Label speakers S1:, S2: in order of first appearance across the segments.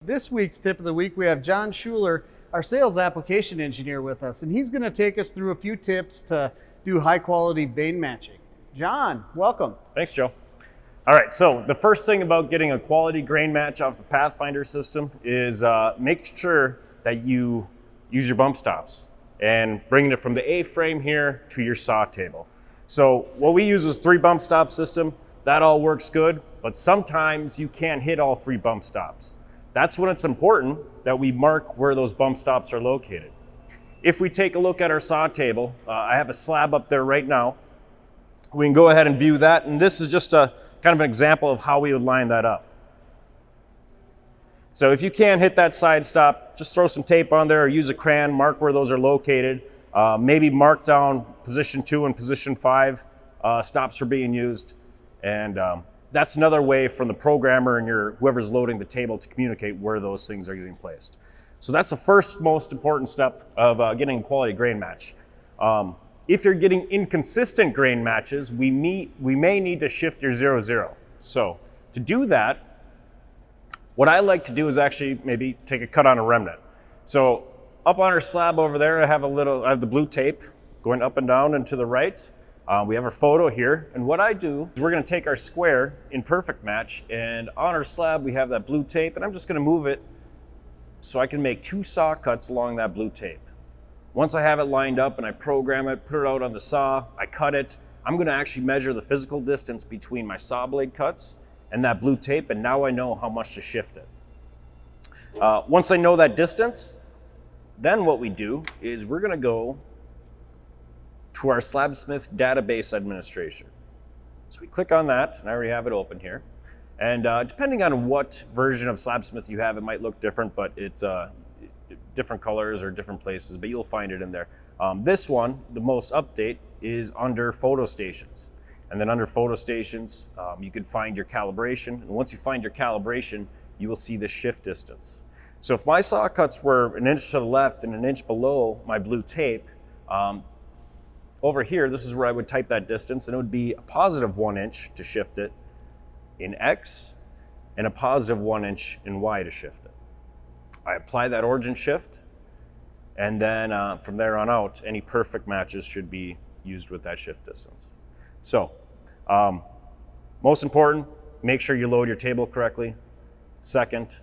S1: This week's tip of the week, we have John Schuler, our sales application engineer, with us, and he's going to take us through a few tips to do high quality vane matching. John, welcome.
S2: Thanks, Joe. All right, so the first thing about getting a quality grain match off the Pathfinder system is make sure that you use your bump stops and bringing it from the A-frame here to your saw table. So what we use is 3 bump stop system. That all works good, but sometimes you can't hit all 3 bump stops. That's when it's important that we mark where those bump stops are located. If we take a look at our saw table, I have a slab up there right now. We can go ahead and view that, and this is just a kind of an example of how we would line that up. So if you can't hit that side stop, just throw some tape on there or use a crayon, mark where those are located. Maybe mark down position 2 and position 5 stops are being used. And that's another way from the programmer and whoever's loading the table to communicate where those things are getting placed. So that's the first most important step of getting a quality grain match. If you're getting inconsistent grain matches, we may need to shift your 0-0. So to do that, what I like to do is actually maybe take a cut on a remnant. So up on our slab over there, I have the blue tape going up and down and to the right. We have our photo here, and what I do is we're going to take our square in perfect match, and on our slab we have that blue tape, and I'm just going to move it so I can make 2 saw cuts along that blue tape. Once I have it lined up and I program it, put it out on the saw, I cut it, I'm going to actually measure the physical distance between my saw blade cuts and that blue tape, and now I know how much to shift it. Once I know that distance, then what we do is we're going to go to our Slabsmith database administration. So we click on that, and I already have it open here. And depending on what version of Slabsmith you have, it might look different, but it's different colors or different places, but you'll find it in there. This one, the most update, is under photo stations. And then under photo stations, you can find your calibration. And once you find your calibration, you will see the shift distance. So if my saw cuts were 1 inch to the left and 1 inch below my blue tape, over here, this is where I would type that distance, and it would be a positive 1 inch to shift it in X and a positive 1 inch in Y to shift it. I apply that origin shift, and then from there on out, any perfect matches should be used with that shift distance. So, most important, make sure you load your table correctly. Second,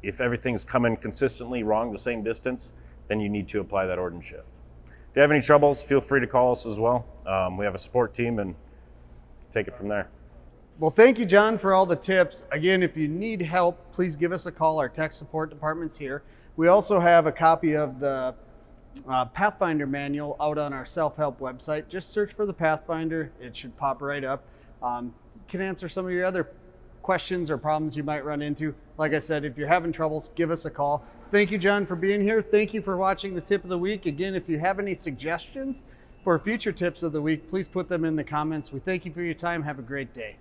S2: if everything's coming consistently wrong, the same distance, then you need to apply that origin shift. If you have any troubles, feel free to call us as well. We have a support team and take it from there.
S1: Well, thank you, John, for all the tips. Again, if you need help, please give us a call. Our tech support department's here. We also have a copy of the Pathfinder manual out on our self-help website. Just search for the Pathfinder. It should pop right up. Can answer some of your other questions or problems you might run into. Like I said, if you're having troubles, give us a call. Thank you, John, for being here. Thank you for watching the tip of the week. Again, if you have any suggestions for future tips of the week, please put them in the comments. We thank you for your time. Have a great day.